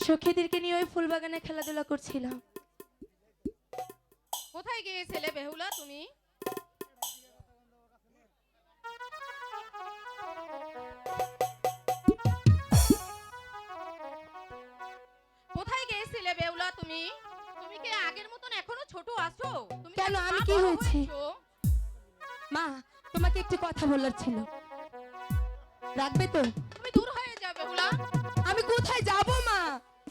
সখীদেরকে নিয়ে ওই ফুল বাগানে খেলাধুলা করছিলাম। কোথায় গিয়েছিলে বেহুলা তুমি? কোথায় গিয়েছিলে বেহুলা তুমি? তুমি কি আগের মতন এখনো ছোট আছো? তুমি কেন, আমি মা কি বড় হয়েছে? হয়েছো? মা, তোমাকে একটু কথা বলার ছিল, রাখবে তো? তুমি দূর হয়ে যাও বেহুলা। আমি কোথায় যাব মা?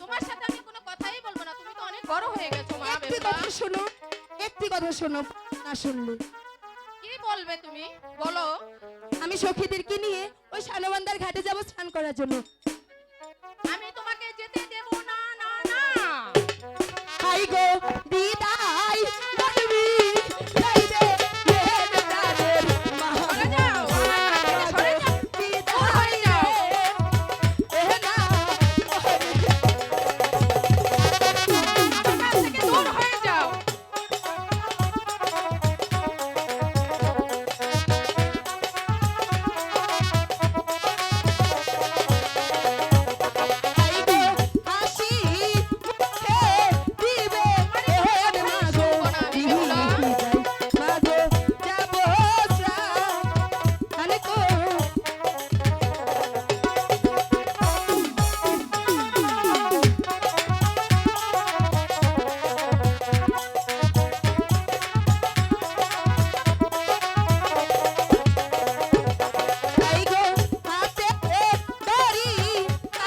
তোমার সাথে আমি কোনো কথাই বলবো না, তুমি তো অনেক বড় হয়ে গেছো মা একটি বেহুলা। কথা শোনো, একটি কথা শোনো, না শুনলে কি বলবে তুমি? বলো। আমি সখীদেরকে নিয়ে ওই শানবান্দার ঘাটে যাব স্নান করার জন্য। আমি তোমাকে যেতে দেব না, না, না। হাই গো দিদাই বলবি লাইরে মেরে তাদের সরে যাও, আমার কাছ থেকে সরে যাও। দূর হয়ে যাও। আমার কাছ থেকে দূর হয়ে যাও।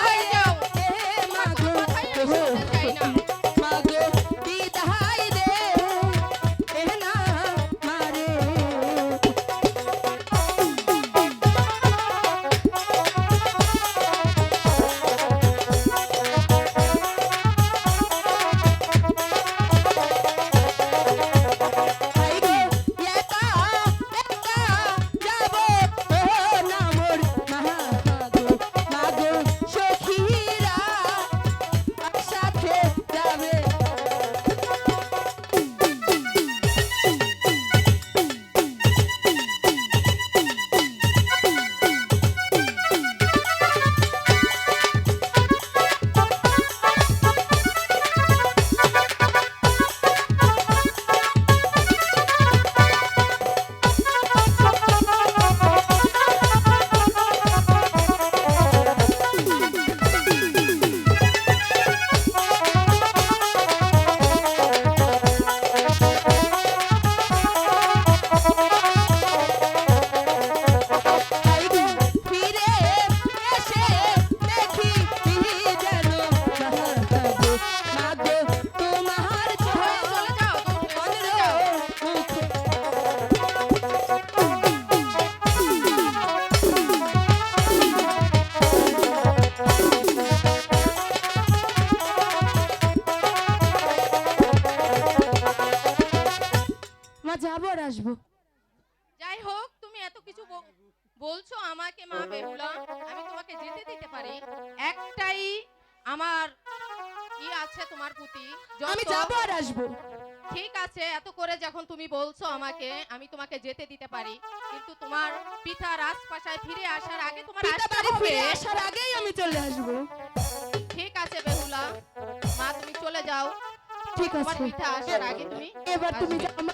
হয়ে যাও। তোমার কোনো কথাই আমি শুনতে চাই না। হয়ে চলে যাও, দূর চলে যাও। মা, যাবো আর আসবো। যাই হোক, তুমি এত কিছু বলছো আমাকে মা বেহুলা, আমি তোমাকে যেতে দিতে পারি। একটাই আমার আছে তোমার প্রতি, আমি যত। যাবো আর আসবো। ঠিক আছে, এত করে যখন তুমি বলছো আমাকে, আমি তোমাকে যেতে দিতে পারি, কিন্তু তোমার পিতা রাজপ্রাসাদে ফিরে আসার আগে তোমার পিতা আসতে বাড়ি হবে। ফিরে আসার আগেই আমি চলে আসবো। ঠিক আছে বেহুলা, মা তুমি চলে যাও। ঠিক তোমার আছে, পিতা আসার আগে তুমি এবার তুমি আসবে। যাও মা।